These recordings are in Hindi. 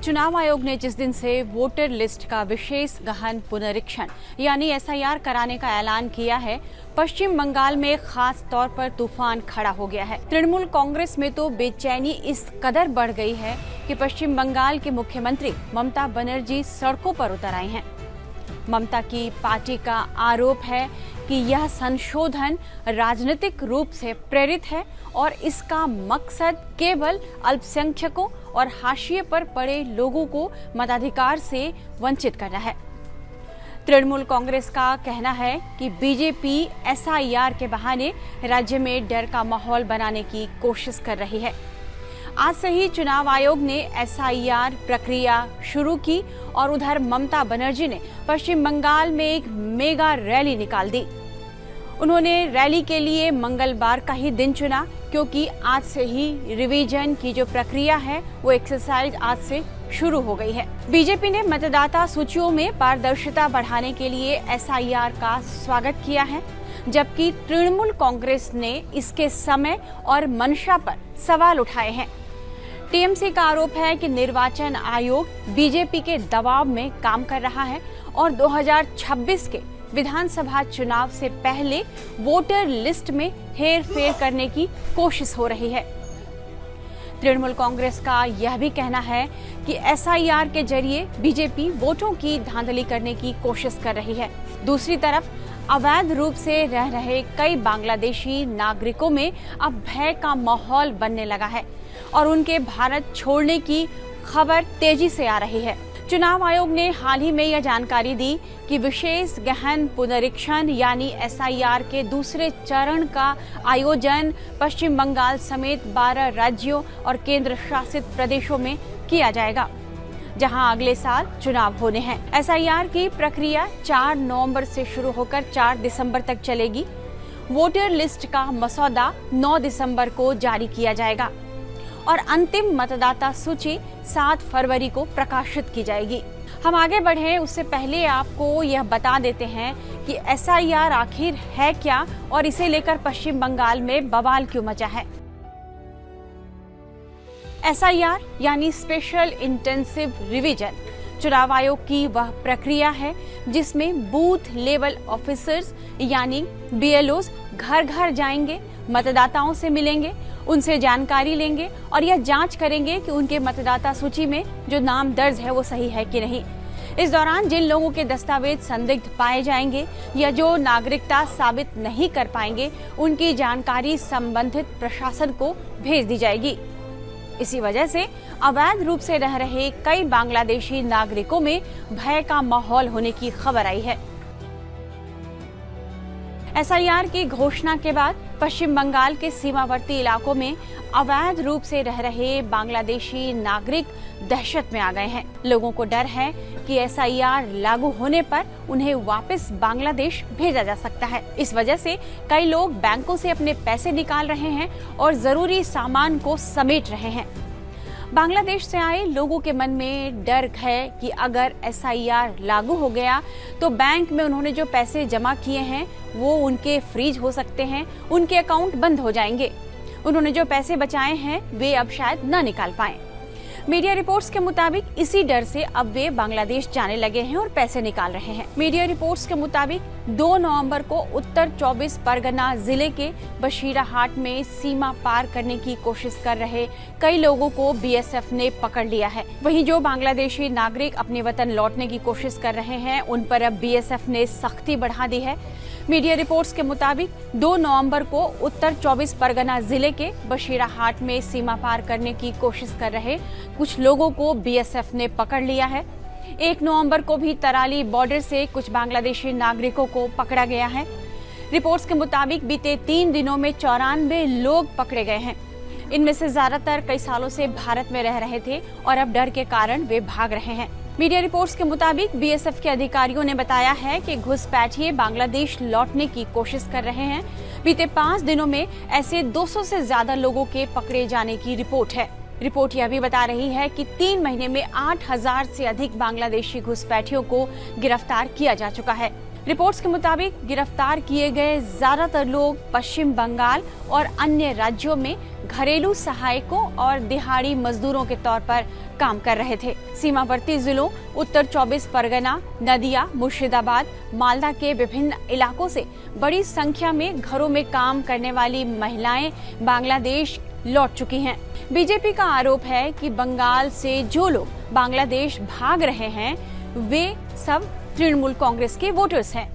चुनाव आयोग ने जिस दिन से वोटर लिस्ट का विशेष गहन पुनरीक्षण यानी एसआईआर कराने का ऐलान किया है, पश्चिम बंगाल में खास तौर पर तूफान खड़ा हो गया है। तृणमूल कांग्रेस में तो बेचैनी इस कदर बढ़ गई है कि पश्चिम बंगाल के मुख्यमंत्री ममता बनर्जी सड़कों पर उतर आई हैं। ममता की पार्टी का आरोप है कि यह संशोधन राजनीतिक रूप से प्रेरित है और इसका मकसद केवल अल्पसंख्यकों और हाशिए पर पड़े लोगों को मताधिकार से वंचित करना है। तृणमूल कांग्रेस का कहना है कि बीजेपी एसआईआर के बहाने राज्य में डर का माहौल बनाने की कोशिश कर रही है। आज से ही चुनाव आयोग ने एसआईआर प्रक्रिया शुरू की और उधर ममता बनर्जी ने पश्चिम बंगाल में एक मेगा रैली निकाल दी। उन्होंने रैली के लिए मंगलवार का ही दिन चुना क्योंकि आज से ही रिवीजन की जो प्रक्रिया है वो एक्सरसाइज आज से शुरू हो गई है। बीजेपी ने मतदाता सूचियों में पारदर्शिता बढ़ाने के लिए एसआईआर का स्वागत किया है, जबकि तृणमूल कांग्रेस ने इसके समय और मंशा पर सवाल उठाए हैं। टीएमसी का आरोप है कि निर्वाचन आयोग बीजेपी के दबाव में काम कर रहा है और 2026 के विधानसभा चुनाव से पहले वोटर लिस्ट में हेरफेर करने की कोशिश हो रही है। तृणमूल कांग्रेस का यह भी कहना है कि एसआईआर के जरिए बीजेपी वोटों की धांधली करने की कोशिश कर रही है। दूसरी तरफ अवैध रूप से रह रहे कई बांग्लादेशी नागरिकों में अब भय का माहौल बनने लगा है और उनके भारत छोड़ने की खबर तेजी से आ रही है। चुनाव आयोग ने हाल ही में यह जानकारी दी कि विशेष गहन पुनरीक्षण यानी एसआईआर के दूसरे चरण का आयोजन पश्चिम बंगाल समेत 12 राज्यों और केंद्र शासित प्रदेशों में किया जाएगा, जहां अगले साल चुनाव होने हैं। एसआईआर की प्रक्रिया 4 नवंबर से शुरू होकर 4 दिसंबर तक चलेगी। वोटर लिस्ट का मसौदा 9 दिसंबर को जारी किया जाएगा और अंतिम मतदाता सूची 7 फरवरी को प्रकाशित की जाएगी। हम आगे बढ़े उससे पहले आपको यह बता देते हैं कि एसआईआर आखिर है क्या और इसे लेकर पश्चिम बंगाल में बवाल क्यों मचा है। एसआईआर यानी स्पेशल इंटेंसिव रिवीजन चुनाव आयोग की वह प्रक्रिया है जिसमें बूथ लेवल ऑफिसर्स यानी बीएलओज घर घर जाएंगे, मतदाताओं से मिलेंगे, उनसे जानकारी लेंगे और यह जांच करेंगे कि उनके मतदाता सूची में जो नाम दर्ज है वो सही है कि नहीं। इस दौरान जिन लोगों के दस्तावेज संदिग्ध पाए जाएंगे या जो नागरिकता साबित नहीं कर पाएंगे, उनकी जानकारी संबंधित प्रशासन को भेज दी जाएगी। इसी वजह से अवैध रूप से रह रहे कई बांग्लादेशी नागरिकों में भय का माहौल होने की खबर आई है। एसआईआर की घोषणा के बाद पश्चिम बंगाल के सीमावर्ती इलाकों में अवैध रूप से रह रहे बांग्लादेशी नागरिक दहशत में आ गए हैं। लोगों को डर है कि एसआईआर लागू होने पर उन्हें वापस बांग्लादेश भेजा जा सकता है। इस वजह से कई लोग बैंकों से अपने पैसे निकाल रहे हैं और जरूरी सामान को समेट रहे हैं। बांग्लादेश से आए लोगों के मन में डर है कि अगर एसआईआर लागू हो गया तो बैंक में उन्होंने जो पैसे जमा किए हैं वो उनके फ्रीज हो सकते हैं, उनके अकाउंट बंद हो जाएंगे। उन्होंने जो पैसे बचाए हैं वे अब शायद न निकाल पाएं। मीडिया रिपोर्ट्स के मुताबिक इसी डर से अब वे बांग्लादेश जाने लगे हैं और पैसे निकाल रहे हैं। मीडिया रिपोर्ट्स के मुताबिक 2 नवंबर को उत्तर 24 परगना जिले के बशीराहाट में सीमा पार करने की कोशिश कर रहे कई लोगों को बीएसएफ ने पकड़ लिया है। वहीं जो बांग्लादेशी नागरिक अपने वतन लौटने की कोशिश कर रहे हैं उन पर अब बीएसएफ ने सख्ती बढ़ा दी है। मीडिया रिपोर्ट्स के मुताबिक 2 नवंबर को उत्तर 24 परगना जिले के बशीराहाट में सीमा पार करने की कोशिश कर रहे कुछ लोगों को बीएसएफ ने पकड़ लिया है। 1 नवंबर को भी तराली बॉर्डर से कुछ बांग्लादेशी नागरिकों को पकड़ा गया है। रिपोर्ट्स के मुताबिक बीते 3 दिनों में 94 लोग पकड़े गए हैं। इनमें से ज्यादातर कई सालों से भारत में रह रहे थे और अब डर के कारण वे भाग रहे हैं। मीडिया रिपोर्ट्स के मुताबिक बीएसएफ के अधिकारियों ने बताया है कि घुसपैठिए बांग्लादेश लौटने की कोशिश कर रहे हैं। बीते 5 दिनों में ऐसे 200 से ज्यादा लोगों के पकड़े जाने की रिपोर्ट है। रिपोर्ट यह भी बता रही है कि 3 महीने में 8000 से अधिक बांग्लादेशी घुसपैठियों को गिरफ्तार किया जा चुका है। रिपोर्ट्स के मुताबिक गिरफ्तार किए गए ज्यादातर लोग पश्चिम बंगाल और अन्य राज्यों में घरेलू सहायकों और दिहाड़ी मजदूरों के तौर पर काम कर रहे थे। सीमावर्ती जिलों उत्तर 24 परगना, नदिया, मुर्शिदाबाद, मालदा के विभिन्न इलाकों से बड़ी संख्या में घरों में काम करने वाली महिलाएं बांग्लादेश लौट चुकी हैं। बीजेपी का आरोप है कि बंगाल से जो लोग बांग्लादेश भाग रहे हैं वे सब तृणमूल कांग्रेस के वोटर्स हैं।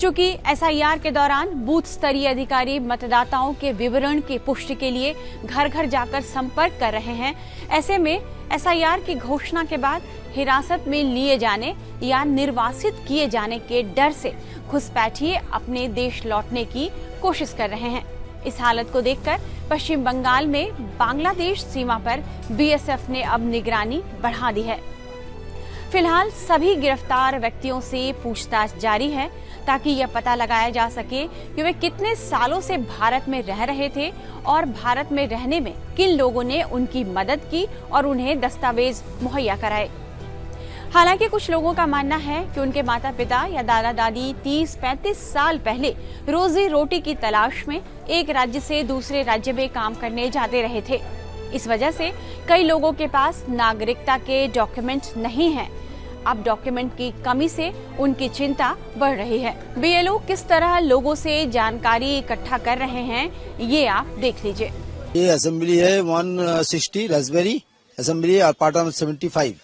चूंकि एसआईआर के दौरान बूथ स्तरीय अधिकारी मतदाताओं के विवरण की पुष्टि के लिए घर घर जाकर संपर्क कर रहे हैं, ऐसे में एसआईआर की घोषणा के बाद हिरासत में लिए जाने या निर्वासित किए जाने के डर से घुसपैठिए अपने देश लौटने की कोशिश कर रहे हैं। इस हालत को देखकर पश्चिम बंगाल में बांग्लादेश सीमा पर बीएसएफ ने अब निगरानी बढ़ा दी है। फिलहाल सभी गिरफ्तार व्यक्तियों से पूछताछ जारी है ताकि यह पता लगाया जा सके कि वे कितने सालों से भारत में रह रहे थे और भारत में रहने में किन लोगों ने उनकी मदद की और उन्हें दस्तावेज मुहैया कराए। हालांकि कुछ लोगों का मानना है कि उनके माता पिता या दादा दादी 30-35 साल पहले रोजी रोटी की तलाश में एक राज्य से दूसरे राज्य में काम करने जाते रहे थे। इस वजह से कई लोगों के पास नागरिकता के डॉक्यूमेंट नहीं है। अब डॉक्यूमेंट की कमी से उनकी चिंता बढ़ रही है। बीएलओ किस तरह लोगों से जानकारी इकट्ठा कर रहे हैं ये आप देख लीजिए। ये असेंबली है 160 राजबेरी असेंबली पार्ट 75,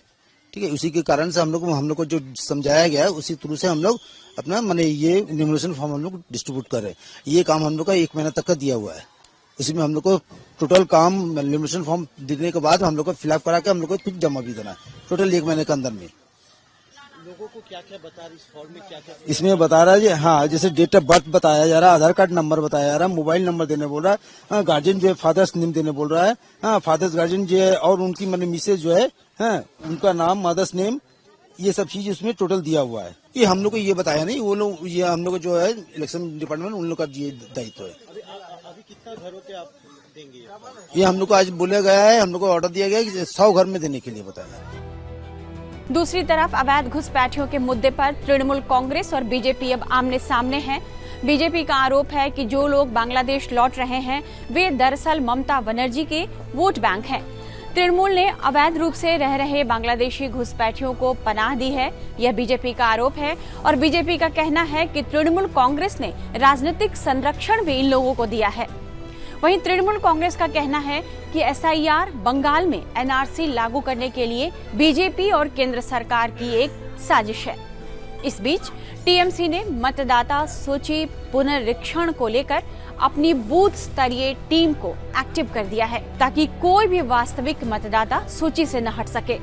ठीक है। उसी के कारण से हम लोग को जो समझाया गया है उसी थ्रू से हम लोग अपना माने ये इन्यूमरेशन फॉर्म हम लोग डिस्ट्रीब्यूट कर रहे हैं। ये काम हम लोग का 1 महीना तक का दिया हुआ है। उसी में हम लोग को टोटल काम इन्यूमरेशन फॉर्म देने के बाद हम लोग को फिलअप करा के हम लोग को फिर जमा भी देना है टोटल 1 महीने के अंदर में। लोगों को क्या क्या बता रहा है इस फॉर्म में, क्या क्या इसमें बता रहा है हाँ, जैसे डेट ऑफ बर्थ बताया जा रहा है, आधार कार्ड नंबर बताया जा रहा है, मोबाइल नंबर देने बोल रहा है, गार्जियन जो है फादर्स नेम देने बोल रहा है, हाँ फादर्स गार्जियन जो है और उनकी मतलब मिसेज जो है उनका नाम, मदर्स नेम, ये सब चीज उसमें टोटल दिया हुआ है। ये हम लोग को ये बताया नहीं, वो लोग ये हम लोग जो है इलेक्शन डिपार्टमेंट उन लोग का ये दायित्व है। अभी कितना घरों पे आप देंगे? ये हम लोग को आज बोला गया है, हम लोग को ऑर्डर दिया गया है कि 100 घर में देने के लिए बताया। दूसरी तरफ अवैध घुसपैठियों के मुद्दे पर तृणमूल कांग्रेस और बीजेपी अब आमने सामने हैं। बीजेपी का आरोप है कि जो लोग बांग्लादेश लौट रहे हैं वे दरअसल ममता बनर्जी के वोट बैंक हैं। तृणमूल ने अवैध रूप से रह रहे बांग्लादेशी घुसपैठियों को पनाह दी है, यह बीजेपी का आरोप है और बीजेपी का कहना है कि तृणमूल कांग्रेस ने राजनीतिक संरक्षण भी इन लोगों को दिया है। वहीं तृणमूल कांग्रेस का कहना है कि एसआईआर बंगाल में एनआरसी लागू करने के लिए बीजेपी और केंद्र सरकार की एक साजिश है। इस बीच टीएमसी ने मतदाता सूची पुनरीक्षण को लेकर अपनी बूथ स्तरीय टीम को एक्टिव कर दिया है ताकि कोई भी वास्तविक मतदाता सूची से न हट सके।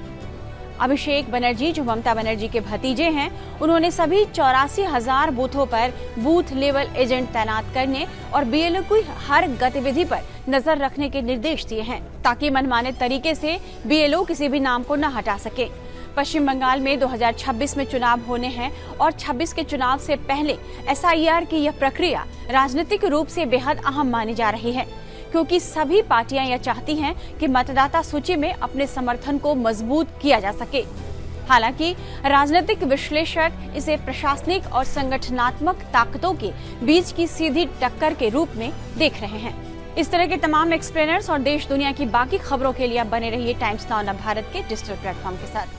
अभिषेक बनर्जी जो ममता बनर्जी के भतीजे हैं, उन्होंने सभी 84,000 बूथों पर बूथ लेवल एजेंट तैनात करने और बीएलओ की हर गतिविधि पर नजर रखने के निर्देश दिए हैं ताकि मनमाने तरीके से बीएलओ किसी भी नाम को न हटा सके। पश्चिम बंगाल में 2026 में चुनाव होने हैं और 26 के चुनाव से पहले एसआईआर की यह प्रक्रिया राजनीतिक रूप से बेहद अहम मानी जा रही है क्योंकि सभी पार्टियां यह चाहती हैं कि मतदाता सूची में अपने समर्थन को मजबूत किया जा सके। हालांकि राजनीतिक विश्लेषक इसे प्रशासनिक और संगठनात्मक ताकतों के बीच की सीधी टक्कर के रूप में देख रहे हैं। इस तरह के तमाम एक्सप्लेनर्स और देश दुनिया की बाकी खबरों के लिए बने रहिए टाइम्स नाउ भारत के डिजिटल प्लेटफॉर्म के साथ।